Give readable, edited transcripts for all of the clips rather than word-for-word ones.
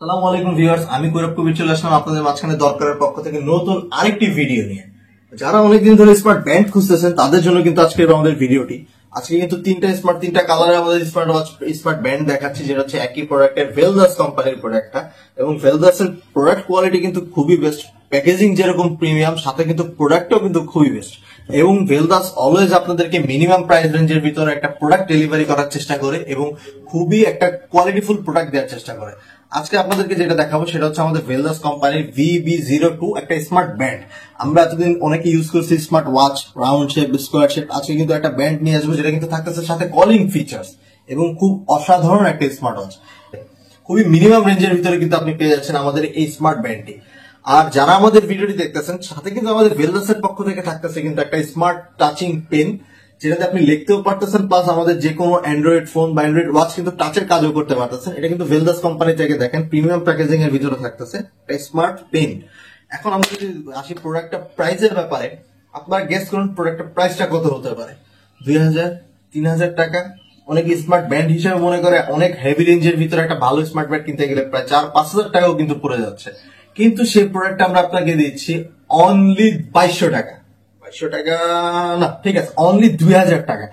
আসসালামু আলাইকুম ভিউয়ার্স, আমি গৌরব কবির চলে আসলাম আপনাদের মাঝখানে দরকারের পক্ষ থেকে নতুন আরেকটি ভিডিও নিয়ে। যারা অনেকদিন ধরে স্মার্ট ব্যান্ড খুঁজতেছেন তাদের জন্য কিন্তু আজকে আমাদের ভিডিওটি। আজকে কিন্তু তিনটা কালারে আমাদের স্মার্ট ব্যান্ড দেখাচ্ছি, যেটা হচ্ছে একই প্রোডাক্টের ভেলদাস কোম্পানির প্রোডাক্টটা। এবং ভেলদাসের প্রোডাক্ট কোয়ালিটি কিন্তু খুবই বেস্ট, প্যাকেজিং যেরকম প্রিমিয়াম, সাথে কিন্তু প্রোডাক্টও কিন্তু খুবই বেস্ট। এবং ভেলদাস অলওয়েজ আপনাদেরকে মিনিমাম প্রাইস রেঞ্জের ভিতরে একটা প্রোডাক্ট ডেলিভারি করার চেষ্টা করে এবং খুবই একটা কোয়ালিটিফুল প্রোডাক্ট দেওয়ার চেষ্টা করে। আজকে আপনাদেরকে যেটা দেখাবো সেটা হচ্ছে আমাদের ভেলদাস কোম্পানির VB02 একটা স্মার্ট ব্যান্ড। আমরা এতদিন অনেকে ইউজ করছি smart watch, round shape, square shape. আজকে কিন্তু একটা ব্যান্ড নিয়ে আসবো যেটা কিন্তু থাকতেছে সাথে কলিং ফিচার্স এবং খুব অসাধারণ একটা স্মার্ট ওয়াচ। খুবই মিনিমাম রেঞ্জের ভিতরে কিন্তু আপনি পেয়ে যাচ্ছেন আমাদের এই স্মার্ট ব্যান্ডটি। আর যারা আমাদের ভিডিওটি দেখতেছেন সাথে কিন্তু আমাদের ভেলদাসের পক্ষ থেকে থাকতেছে কিন্তু একটা স্মার্ট টাচিং পেন, যেটাতে আপনি লিখতেও পারতেছেন, প্লাস আমাদের যে কোনো অ্যান্ড্রয়েড ফোন বা অ্যান্ড্রয়েড ওয়াচ কিন্তু টাচের কাজও করতে পারতেছেন। এটা কিন্তু ভেলদাস কোম্পানি থেকে দেখেন প্রিমিয়াম প্যাকেজিং এর ভিতরে থাকতেছে স্মার্ট পেন। এখন আমরা যদি আসি প্রোডাক্টটা প্রাইসের ব্যাপারে, আপনারা গেস করুন প্রোডাক্টের প্রাইসটা কত হতে পারে। 2000, 3000 টাকা। অনেক স্মার্ট ব্যান্ড হিসেবে মনে করে অনেক হেভি রেঞ্জের ভিতরে একটা ভালো স্মার্ট ব্যান্ড কিনতে গেলে প্রায় 4-5 হাজার টাকাও কিন্তু পড়ে যাচ্ছে। কিন্তু সেই প্রোডাক্টটা আমরা আপনাকে দিচ্ছি অনলি 2200 টাকা। 2200 টাকা না, ঠিক আছে, অনলি 2000 টাকা।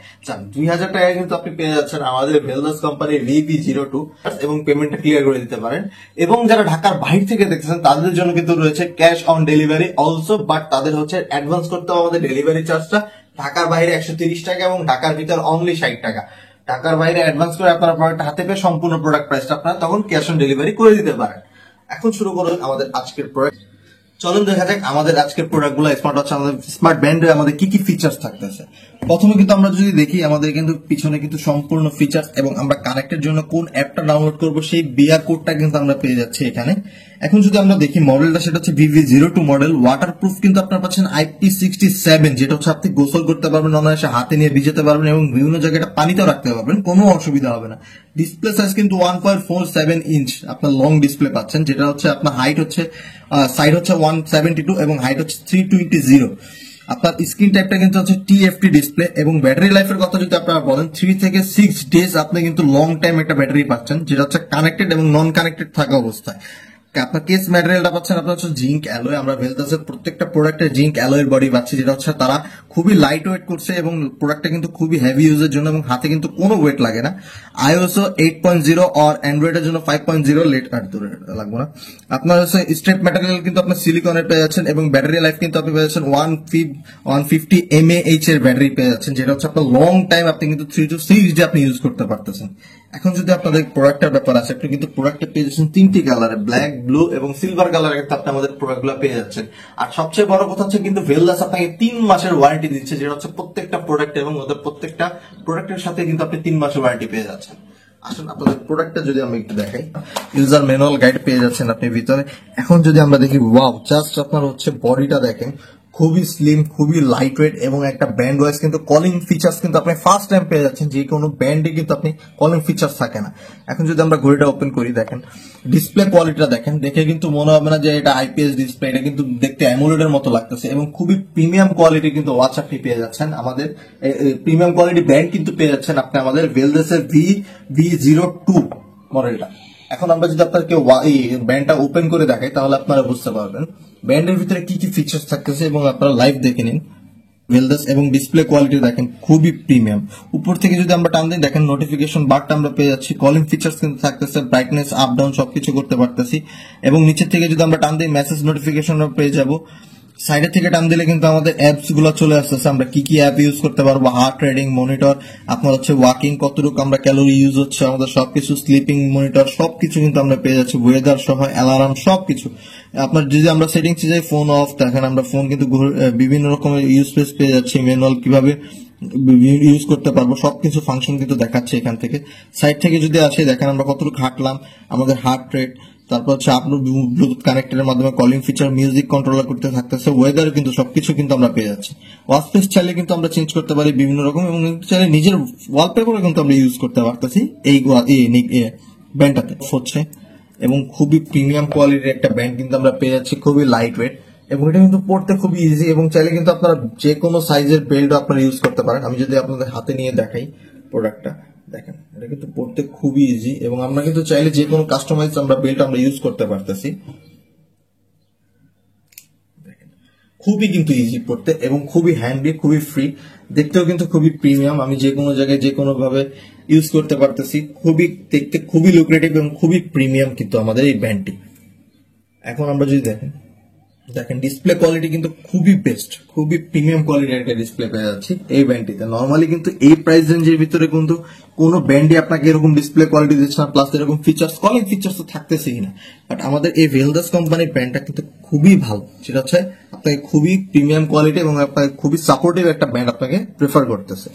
2000 টাকা কিন্তু আপনি পেয়ে যাচ্ছেন আমাদের ভেলদাস কোম্পানির VB02 এবং পেমেন্টটা ক্লিয়ার করে দিতে পারেন। এবং যারা ঢাকার বাইরে থেকে দেখতেছেন তাদের জন্য কিন্তু রয়েছে cash on delivery also, but তাদের হচ্ছে অ্যাডভান্স করতে হবে আমাদের ডেলিভারি চার্জটা। ঢাকার বাইরে 130 টাকা এবং ঢাকার ভিতর অনলি 60 টাকা। ঢাকার বাইরে অ্যাডভান্স করে আপনারা প্রোডাক্ট হাতে পেয়ে সম্পূর্ণ প্রোডাক্ট প্রাইসটা আপনারা তখন ক্যাশ অন ডেলিভারি করে দিতে পারেন। এখন শুরু করুন আমাদের আজকের প্রোডাক্ট। চলুন দেখা যাক আমাদের আজকের প্রোডাক্ট গুলো স্মার্ট ওয়াচ আমাদের স্মার্ট ব্যান্ডে আমাদের কি কি ফিচার্স থাকতেছে। প্রথমে কিন্তু আমরা যদি দেখি আমাদের কিন্তু পিছনে কিন্তু সম্পূর্ণ ফিচার্স এবং আমরা কানেক্টের জন্য কোন অ্যাপটা ডাউনলোড করব সেই বিআর কোডটা কিন্তু আমরা পেয়ে যাচ্ছি এখানে। এখন যদি আমরা দেখি মডেলটা, সেটা হচ্ছে VB02 মডেল। ওয়াটারপ্রুফ কিন্তু আপনারা পাচ্ছেন IP67, যেটা হচ্ছে আপনি গোসল করতে পারবেন, অনায়াসে হাতে নিয়ে ভিজাতে পারবেন এবং বিভিন্ন জায়গায় পানিতেও রাখতে পারবেন, কোনো অসুবিধা হবে না। ডিসপ্লে সাইজ কিন্তু 1.47 ইঞ্চ আপনার লং ডিসপ্লে পাচ্ছেন, যেটা হচ্ছে আপনার হাইট হচ্ছে সাইড হচ্ছে 172 এবং হাইট হচ্ছে 320। আপনার স্ক্রিন টাইপটা কিন্তু হচ্ছে TFT ডিসপ্লে। এবং ব্যাটারি লাইফের কথা যদি আপনারা বলেন 3 থেকে 6 ডেজ আপনি কিন্তু লং টাইম একটা ব্যাটারি পাচ্ছেন, যেটা হচ্ছে কানেক্টেড এবং নন কানেক্টেড থাকা অবস্থায়। আপনার কেস ম্যাটেরিয়ালটা পাচ্ছেন আপনার হচ্ছে জিঙ্ক অ্যালয়। আমরা ভেলদাসের প্রত্যেকটা প্রোডাক্টের জিঙ্ক অ্যালয়ের বডি পাচ্ছি, যেটা হচ্ছে তারা খুবই লাইট ওয়েট করছে এবং প্রোডাক্টটা কিন্তু খুবই হেভি ইউজের জন্য এবং হাতে কিন্তু কোনো ওয়েট লাগে না। iOS 8.0 আর অ্যান্ড্রয়েডের জন্য 5.0 লেট লাগবে না। আপনার হচ্ছে স্ট্রেপ ম্যাটেরিয়াল কিন্তু আপনি সিলিকনের পেয়ে যাচ্ছেন এবং ব্যাটারি লাইফ কিন্তু আপনি পেয়ে যাচ্ছেন 150 mAh এর ব্যাটারি পেয়ে যাচ্ছেন, যেটা হচ্ছে আপনার লং টাইম আপনি কিন্তু 3 to 6 ডে আপনি ইউজ করতে পারতেছেন। এখন যদি আপনাদের প্রোডাক্টের ব্যাপার আছে, আপনি কিন্তু প্রোডাক্টে পেয়ে যাচ্ছেন 3টি কালারে, ব্ল্যাক, ব্লু এবং সিলভার কালারে কিন্তু আপনি আমাদের প্রোডাক্টগুলো পেয়ে যাচ্ছেন। আর সবচেয়ে বড় কথা হচ্ছে কিন্তু ভেলদাস আপনাকে 3 মাসের ওয়ারেন্টি দিচ্ছে, যেটা হচ্ছে প্রত্যেকটা প্রোডাক্ট এবং ওদের প্রত্যেকটা প্রোডাক্টের সাথে কিন্তু আপনি 3 মাসের ওয়ারেন্টি পেয়ে যাচ্ছেন। আসুন আপনাদের প্রোডাক্টটা যদি আমি একটু দেখাই, ইউজার ম্যানুয়াল গাইড পেয়ে যাচ্ছেন আপনি ভিতরে। এখন যদি আমরা দেখি, ওয়াও, জাস্ট আপনার হচ্ছে বডিটা দেখেন, খুবই স্লিম, খুবই লাইট ওয়েট এবং একটা ব্যান্ড ওয়াইজ কিন্তু কলিং ফিচার্স কিন্তু আপনি ফার্স্ট টাইম পেয়ে যাচ্ছেন। যে কোনো ব্যান্ডে কিন্তু আপনি কলিং ফিচার্স থাকে না। এখন যদি আমরা ঘড়িটা ওপেন করি, দেখেন ডিসপ্লে কোয়ালিটিটা দেখেন, দেখে কিন্তু মনে হবে না যে এটা IPS ডিসপ্লে, এটা কিন্তু দেখতে অ্যামোলেডের মতো লাগতেছে এবং খুবই প্রিমিয়াম কোয়ালিটি কিন্তু ওয়াচ আপনি পেয়ে যাচ্ছেন। আমাদের প্রিমিয়াম কোয়ালিটি ব্যান্ড কিন্তু পেয়ে যাচ্ছেন আপনি আমাদের ভেলদাসের VB02 মডেলটা। এখন আমরা যদি আপনাকে এই ব্যান্ডটা ওপেন করে দেখাই তাহলে আপনারা বুঝতে পারবেন ব্যান্ডের ভিতরে কি কি ফিচার্স থাকতেছে এবং আপনারা লাইভ দেখে নিন ভেলদাস। এবং ডিসপ্লে কোয়ালিটি দেখেন খুবই প্রিমিয়াম। উপর থেকে যদি আমরা টান দিই, দেখেন নোটিফিকেশন বারটা আমরা পেয়ে যাচ্ছি, কলিং ফিচার্স কিন্তু থাকতেছে, ব্রাইটনেস আপ ডাউন সবকিছু করতে পারতেছি। এবং নিচের থেকে যদি আমরা টান দিই, মেসেজ নোটিফিকেশন পেয়ে যাবো। সাইডের থেকে টান দিলে কিন্তু আমাদের অ্যাপস গুলো চলে আসতেছে, আমরা কি কি অ্যাপ ইউজ করতে পারবো, হার্ট রেটিং মনিটর, আপনার হচ্ছে ওয়াকিং কতটুকু আমরা ক্যালোরি ইউজ হচ্ছে আমাদের সবকিছু, স্লিপিং মনিটর সবকিছু কিন্তু আমরা পেয়ে যাচ্ছি, ওয়েদার সহ অ্যালার্ম সবকিছু। আপনার যদি আমরা সেটিংসে যাই, ফোন অফ, দেখেন আমরা ফোন কিন্তু বিভিন্ন রকমের ইউজ স্পেস পেয়ে যাচ্ছি, ম্যানুয়াল কিভাবে ইউজ করতে পারবো সবকিছু ফাংশন কিন্তু দেখাচ্ছে এখান থেকে। সাইড থেকে যদি আসে, দেখেন আমরা কতটুকু হাঁটলাম, আমাদের হার্ট রেট, তারপর হচ্ছে আপনার ব্লুটুথ কানেক্টরের মাধ্যমে কলিং ফিচার, মিউজিক কন্ট্রোলার করতে থাকতেছে, ওয়েদার কিন্তু সবকিছু কিন্তু আমরা পেয়ে যাচ্ছি। ওয়াচফেস চাইলে কিন্তু আমরা চেঞ্জ করতে পারি বিভিন্ন রকম এবং চাইলে নিজের ওয়ালপেপারও কিন্তু আমরা ইউজ করতে পারতেছি এই ব্যান্ডটাতে হচ্ছে। এবং খুবই প্রিমিয়াম কোয়ালিটির একটা ব্যান্ড কিন্তু আমরা পেয়ে যাচ্ছি, খুবই লাইট ওয়েট এবং এটা কিন্তু পড়তে খুবই ইজি এবং চাইলে কিন্তু আপনারা যে কোনো সাইজের বেল্টও আপনারা ইউজ করতে পারেন। আমি যদি আপনাদের হাতে নিয়ে দেখাই প্রোডাক্টটা, দেখেন এটা কিন্তু পড়তে খুবই ইজি, এবং আমরা কিন্তু চাইলে যে কোনো কাস্টমাইজ আমরা বেল্ট আমরা ইউজ করতে পারতেছি। খুবই কিন্তু ইজি পড়তে এবং খুবই হ্যান্ডি, খুবই ফ্রি, দেখতেও কিন্তু খুবই প্রিমিয়াম। আমি যে কোনো জায়গায় যে কোনো ভাবে ইউজ করতে পারতেছি। খুবই দেখতে খুবই লুক্রেটিভ এবং খুবই প্রিমিয়াম কিন্তু আমাদের এই ব্যান্ডটি। এখন আমরা যদি দেখেন ডিসপ্লে কোয়ালিটি কিন্তু খুবই বেস্ট, খুবই প্রিমিয়াম কোয়ালিটির একটা ডিসপ্লে পেয়ে যাচ্ছি এই ব্যান্ডটিতে। নর্মালি কিন্তু এই প্রাইস রেঞ্জের ভিতরে কিন্তু কোনো ব্যান্ডই আপনাকে এরকম ডিসপ্লে কোয়ালিটি দিচ্ছে না, প্লাস এরকম ফিচার্স, কলিং ফিচার্স তো থাকতেছেই না। বাট আমাদের এই ভেলদাস কোম্পানির ব্যান্ডটা কিন্তু খুবই ভালো, সেটা হচ্ছে আপনাকে খুবই প্রিমিয়াম কোয়ালিটি এবং আপনাকে খুবই সাপোর্টিভ একটা ব্যান্ড আপনাকে প্রেফার করতেছে।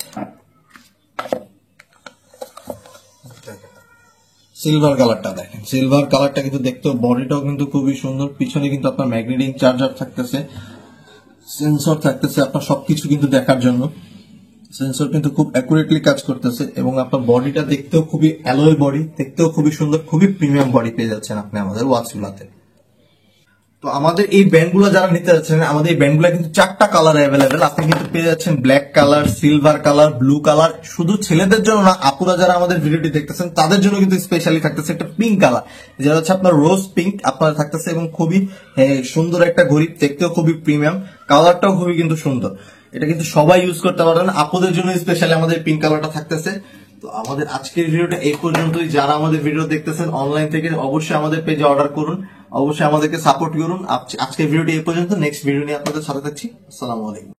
সিলভার কালারটা দেখেন, সিলভার কালারটা কিন্তু দেখতেও, বডিটাও কিন্তু খুবই সুন্দর। পিছনে কিন্তু আপনার ম্যাগনেটিং চার্জার থাকতেছে, সেন্সর থাকতেছে আপনার সবকিছু কিন্তু দেখার জন্য। সেন্সর কিন্তু খুব অ্যাকুরেটলি কাজ করতেছে এবং আপনার বডিটা দেখতেও খুবই অ্যালয় বডি, দেখতেও খুবই সুন্দর, খুবই প্রিমিয়াম বডি পেয়ে যাচ্ছেন আপনি আমাদের ওয়াচগুলাতে। তো আমাদের এই ব্যান্ডগুলো যারা নিতে যাচ্ছেন, আমাদের এই ব্যান্ডগুলো কিন্তু 4টা কালারে অ্যাভেলেবেল। আপনি কিন্তু পেয়ে যাচ্ছেন black colour, silver colour, blue colour. শুধু ছেলেদের জন্য না, আপুরা যারা আমাদের ভিডিওটি দেখতেছেন তাদের জন্য কিন্তু স্পেশালি থাকতেছে একটা পিঙ্ক কালার, যেটা হচ্ছে আপনার রোজ পিঙ্ক আপনার থাকতেছে এবং খুবই সুন্দর একটা ঘড়ি, দেখতেও খুবই প্রিমিয়াম, কালারটাও খুবই কিন্তু সুন্দর। এটা কিন্তু সবাই ইউজ করতে পারবেন, আপুদের জন্য স্পেশালি আমাদের পিঙ্ক কালারটা থাকতেছে। তো আমাদের আজকের ভিডিওটা এই পর্যন্তই। যারা আমাদের ভিডিও দেখতেছেন অনলাইন থেকে, অবশ্যই আমাদের পেজে অর্ডার করুন, অবশ্যই আমাদেরকে সাপোর্ট করুন। আজকের ভিডিওটি এই পর্যন্ত, নেক্সট ভিডিও নিয়ে আপনাদের সাথে থাকছি। আসসালামু আলাইকুম।